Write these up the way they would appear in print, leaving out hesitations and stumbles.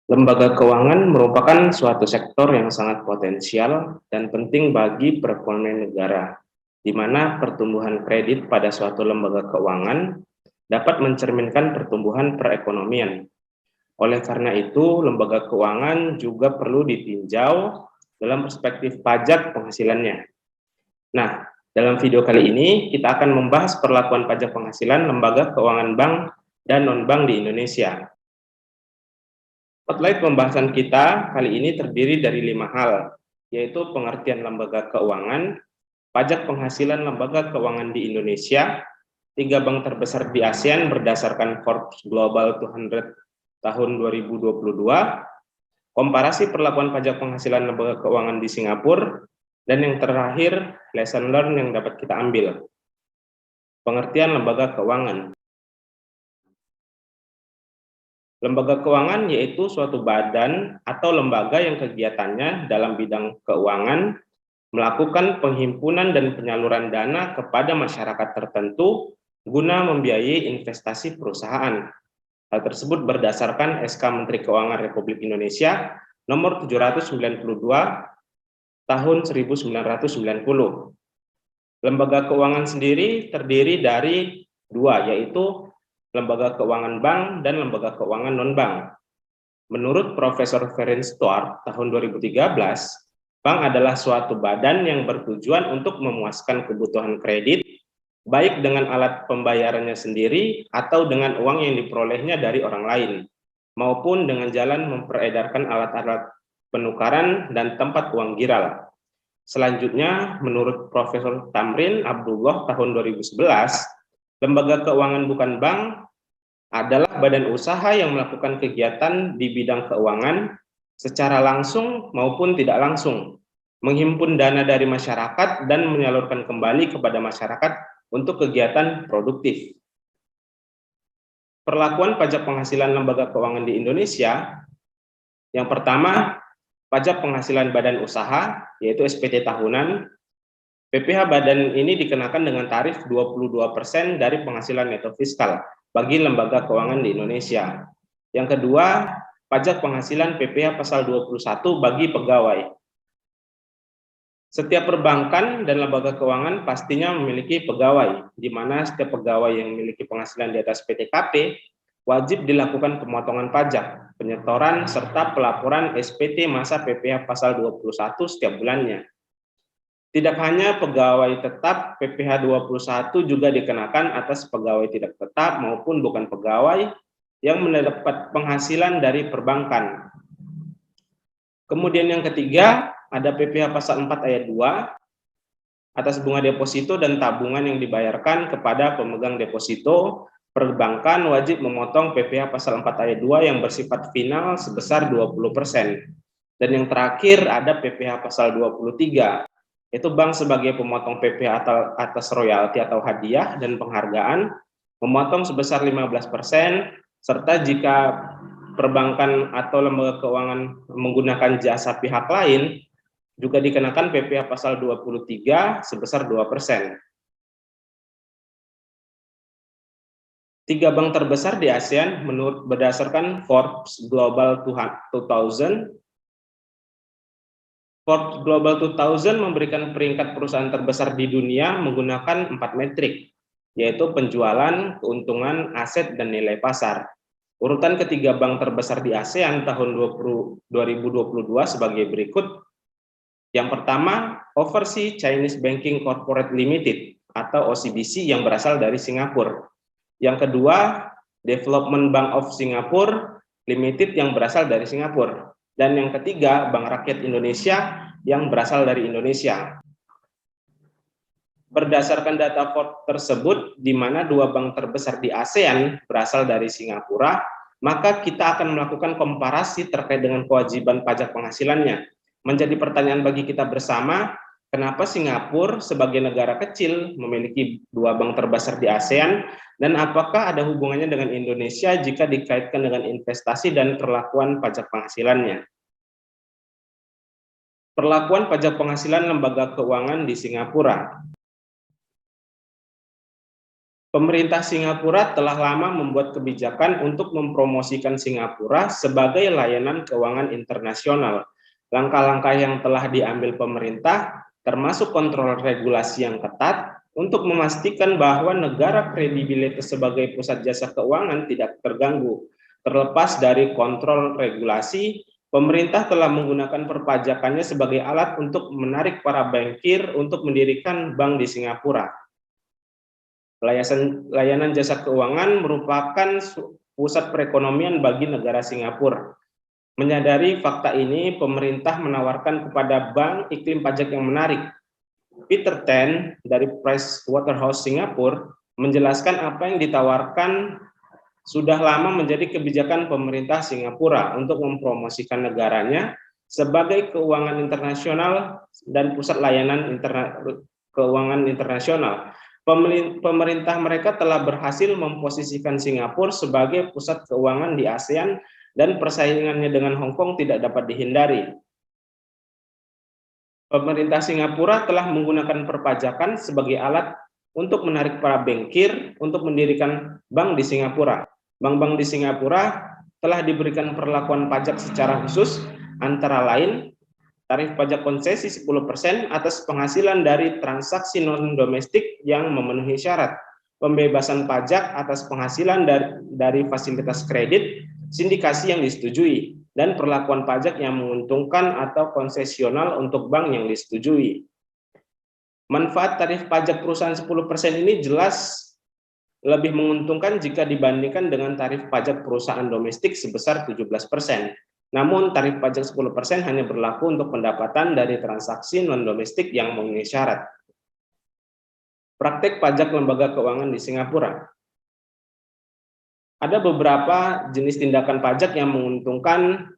Lembaga keuangan merupakan suatu sektor yang sangat potensial dan penting bagi perekonomian negara, di mana pertumbuhan kredit pada suatu lembaga keuangan dapat mencerminkan pertumbuhan perekonomian. Oleh karena itu, lembaga keuangan juga perlu ditinjau dalam perspektif pajak penghasilannya. Nah, dalam video kali ini kita akan membahas perlakuan pajak penghasilan lembaga keuangan bank dan non-bank di Indonesia. Spotlight pembahasan kita kali ini terdiri dari 5 hal, yaitu pengertian lembaga keuangan, pajak penghasilan lembaga keuangan di Indonesia, 3 bank terbesar di ASEAN berdasarkan Forbes Global 200 tahun 2022, komparasi perlakuan pajak penghasilan lembaga keuangan di Singapura, dan yang terakhir, lesson learn yang dapat kita ambil. Pengertian lembaga keuangan. Lembaga keuangan yaitu suatu badan atau lembaga yang kegiatannya dalam bidang keuangan melakukan penghimpunan dan penyaluran dana kepada masyarakat tertentu guna membiayai investasi perusahaan. Hal tersebut berdasarkan SK Menteri Keuangan Republik Indonesia nomor 792 tahun 1990. Lembaga keuangan sendiri terdiri dari dua, yaitu lembaga keuangan bank dan lembaga keuangan non-bank. Menurut Profesor Ferenc Stuart tahun 2013, bank adalah suatu badan yang bertujuan untuk memuaskan kebutuhan kredit, baik dengan alat pembayarannya sendiri atau dengan uang yang diperolehnya dari orang lain, maupun dengan jalan memperedarkan alat-alat penukaran dan tempat uang giral. Selanjutnya, menurut Profesor Tamrin Abdullah tahun 2011, lembaga keuangan bukan bank adalah badan usaha yang melakukan kegiatan di bidang keuangan secara langsung maupun tidak langsung, menghimpun dana dari masyarakat dan menyalurkan kembali kepada masyarakat untuk kegiatan produktif. Perlakuan pajak penghasilan lembaga keuangan di Indonesia, yang pertama, pajak penghasilan badan usaha, yaitu SPT tahunan. PPh badan ini dikenakan dengan tarif 22% dari penghasilan neto fiskal bagi lembaga keuangan di Indonesia. Yang kedua, pajak penghasilan PPh pasal 21 bagi pegawai. Setiap perbankan dan lembaga keuangan pastinya memiliki pegawai, di mana setiap pegawai yang memiliki penghasilan di atas PTKP wajib dilakukan pemotongan pajak, penyetoran, serta pelaporan SPT masa PPh pasal 21 setiap bulannya. Tidak hanya pegawai tetap, PPh 21 juga dikenakan atas pegawai tidak tetap maupun bukan pegawai yang mendapat penghasilan dari perbankan. Kemudian yang ketiga, ada PPh pasal 4 ayat 2 atas bunga deposito dan tabungan yang dibayarkan kepada pemegang deposito. Perbankan wajib memotong PPh pasal 4 ayat 2 yang bersifat final sebesar 20%. Dan yang terakhir ada PPh pasal 23, yaitu bank sebagai pemotong PPh atas royalti atau hadiah dan penghargaan, memotong sebesar 15%, serta jika perbankan atau lembaga keuangan menggunakan jasa pihak lain, juga dikenakan PPh pasal 23 sebesar 2%. 3 bank terbesar di ASEAN menurut berdasarkan Forbes Global 2000. Forbes Global 2000 memberikan peringkat perusahaan terbesar di dunia menggunakan 4 metrik, yaitu penjualan, keuntungan, aset, dan nilai pasar. Urutan ketiga bank terbesar di ASEAN tahun 2022 sebagai berikut. Yang pertama, Overseas Chinese Banking Corporate Limited atau OCBC yang berasal dari Singapura. Yang kedua, Development Bank of Singapore Limited yang berasal dari Singapura. Dan yang ketiga, Bank Rakyat Indonesia yang berasal dari Indonesia. Berdasarkan data Forbes tersebut, di mana 2 bank terbesar di ASEAN berasal dari Singapura, maka kita akan melakukan komparasi terkait dengan kewajiban pajak penghasilannya. Menjadi pertanyaan bagi kita bersama, kenapa Singapura sebagai negara kecil memiliki 2 bank terbesar di ASEAN, dan apakah ada hubungannya dengan Indonesia jika dikaitkan dengan investasi dan perlakuan pajak penghasilannya? Perlakuan pajak penghasilan lembaga keuangan di Singapura. Pemerintah Singapura telah lama membuat kebijakan untuk mempromosikan Singapura sebagai layanan keuangan internasional. Langkah-langkah yang telah diambil pemerintah, termasuk kontrol regulasi yang ketat, untuk memastikan bahwa negara kredibilitas sebagai pusat jasa keuangan tidak terganggu. Terlepas dari kontrol regulasi, pemerintah telah menggunakan perpajakannya sebagai alat untuk menarik para bankir untuk mendirikan bank di Singapura. Layanan jasa keuangan merupakan pusat perekonomian bagi negara Singapura. Menyadari fakta ini, pemerintah menawarkan kepada bank iklim pajak yang menarik. Peter Tan dari Pricewaterhouse Singapura menjelaskan apa yang ditawarkan sudah lama menjadi kebijakan pemerintah Singapura untuk mempromosikan negaranya sebagai keuangan internasional dan pusat layanan keuangan internasional. Pemerintah mereka telah berhasil memposisikan Singapura sebagai pusat keuangan di ASEAN dan persaingannya dengan Hong Kong tidak dapat dihindari. Pemerintah Singapura telah menggunakan perpajakan sebagai alat untuk menarik para bankir untuk mendirikan bank di Singapura. Bank-bank di Singapura telah diberikan perlakuan pajak secara khusus, antara lain tarif pajak konsesi 10% atas penghasilan dari transaksi non-domestik yang memenuhi syarat, pembebasan pajak atas penghasilan dari fasilitas kredit, sindikasi yang disetujui, dan perlakuan pajak yang menguntungkan atau konsesional untuk bank yang disetujui. Manfaat tarif pajak perusahaan 10% ini jelas lebih menguntungkan jika dibandingkan dengan tarif pajak perusahaan domestik sebesar 17%. Namun, tarif pajak 10% hanya berlaku untuk pendapatan dari transaksi non-domestik yang memenuhi syarat. Praktek pajak lembaga keuangan di Singapura. Ada beberapa jenis tindakan pajak yang menguntungkan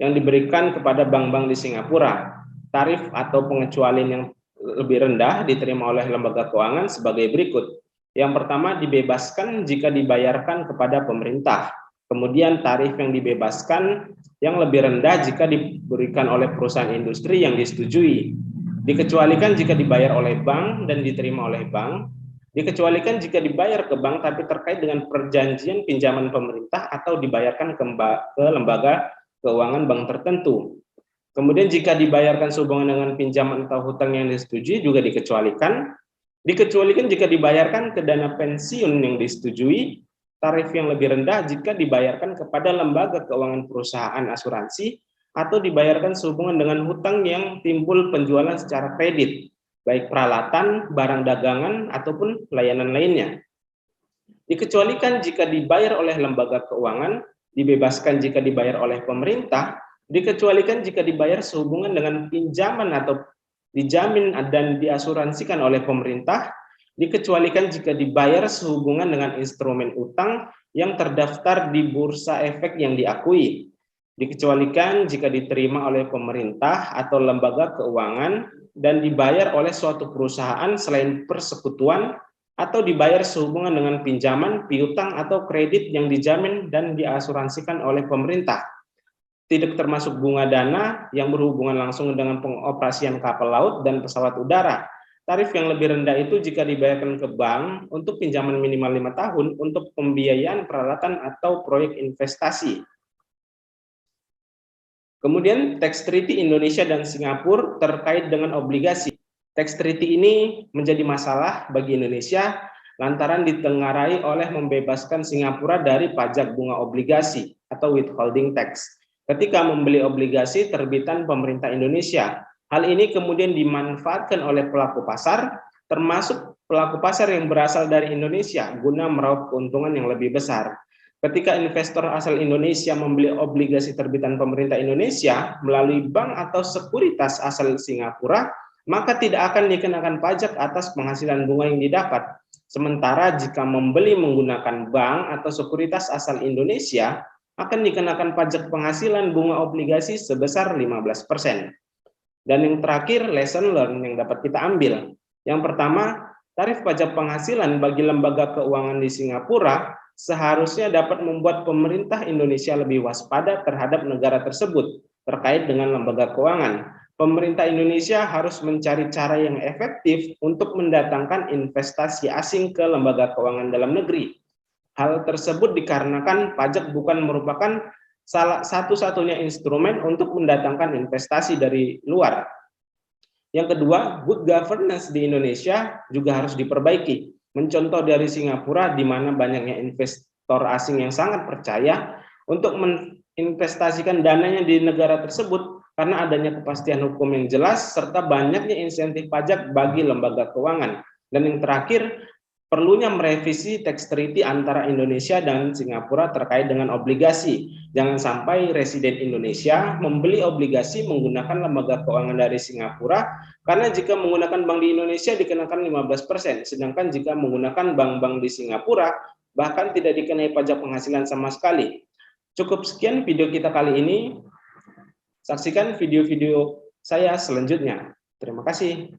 yang diberikan kepada bank-bank di Singapura. Tarif atau pengecualian yang lebih rendah diterima oleh lembaga keuangan sebagai berikut. Yang pertama, dibebaskan jika dibayarkan kepada pemerintah. Kemudian tarif yang dibebaskan yang lebih rendah jika diberikan oleh perusahaan industri yang disetujui. Dikecualikan jika dibayar oleh bank dan diterima oleh bank. Dikecualikan jika dibayar ke bank tapi terkait dengan perjanjian pinjaman pemerintah atau dibayarkan ke lembaga keuangan bank tertentu. Kemudian jika dibayarkan sehubungan dengan pinjaman atau hutang yang disetujui juga dikecualikan. Dikecualikan jika dibayarkan ke dana pensiun yang disetujui. Tarif yang lebih rendah jika dibayarkan kepada lembaga keuangan perusahaan asuransi atau dibayarkan sehubungan dengan hutang yang timbul penjualan secara kredit, baik peralatan, barang dagangan, ataupun layanan lainnya. Dikecualikan jika dibayar oleh lembaga keuangan, dibebaskan jika dibayar oleh pemerintah, dikecualikan jika dibayar sehubungan dengan pinjaman atau dijamin dan diasuransikan oleh pemerintah, dikecualikan jika dibayar sehubungan dengan instrumen utang yang terdaftar di bursa efek yang diakui, dikecualikan jika diterima oleh pemerintah atau lembaga keuangan dan dibayar oleh suatu perusahaan selain persekutuan atau dibayar sehubungan dengan pinjaman, piutang, atau kredit yang dijamin dan diasuransikan oleh pemerintah. Tidak termasuk bunga dana yang berhubungan langsung dengan pengoperasian kapal laut dan pesawat udara. Tarif yang lebih rendah itu jika dibayarkan ke bank untuk pinjaman minimal 5 tahun untuk pembiayaan peralatan atau proyek investasi. Kemudian tax treaty Indonesia dan Singapura terkait dengan obligasi. Tax treaty ini menjadi masalah bagi Indonesia lantaran ditengarai oleh membebaskan Singapura dari pajak bunga obligasi atau withholding tax ketika membeli obligasi terbitan pemerintah Indonesia. Hal ini kemudian dimanfaatkan oleh pelaku pasar, termasuk pelaku pasar yang berasal dari Indonesia, guna meraup keuntungan yang lebih besar. Ketika investor asal Indonesia membeli obligasi terbitan pemerintah Indonesia melalui bank atau sekuritas asal Singapura, maka tidak akan dikenakan pajak atas penghasilan bunga yang didapat. Sementara jika membeli menggunakan bank atau sekuritas asal Indonesia, akan dikenakan pajak penghasilan bunga obligasi sebesar 15%. Dan yang terakhir, lesson learned yang dapat kita ambil. Yang pertama, tarif pajak penghasilan bagi lembaga keuangan di Singapura seharusnya dapat membuat pemerintah Indonesia lebih waspada terhadap negara tersebut terkait dengan lembaga keuangan. pemerintah Indonesia harus mencari cara yang efektif untuk mendatangkan investasi asing ke lembaga keuangan dalam negeri. Hal tersebut dikarenakan pajak bukan merupakan salah satu-satunya instrumen untuk mendatangkan investasi dari luar. Yang kedua, good governance di Indonesia juga harus diperbaiki. Mencontoh dari Singapura, di mana banyaknya investor asing yang sangat percaya untuk menginvestasikan dananya di negara tersebut karena adanya kepastian hukum yang jelas serta banyaknya insentif pajak bagi lembaga keuangan. Dan yang terakhir, perlunya merevisi tax treaty antara Indonesia dan Singapura terkait dengan obligasi. Jangan sampai residen Indonesia membeli obligasi menggunakan lembaga keuangan dari Singapura, karena jika menggunakan bank di Indonesia dikenakan 15%, sedangkan jika menggunakan bank-bank di Singapura bahkan tidak dikenai pajak penghasilan sama sekali. Cukup sekian video kita kali ini. Saksikan video-video saya selanjutnya. Terima kasih.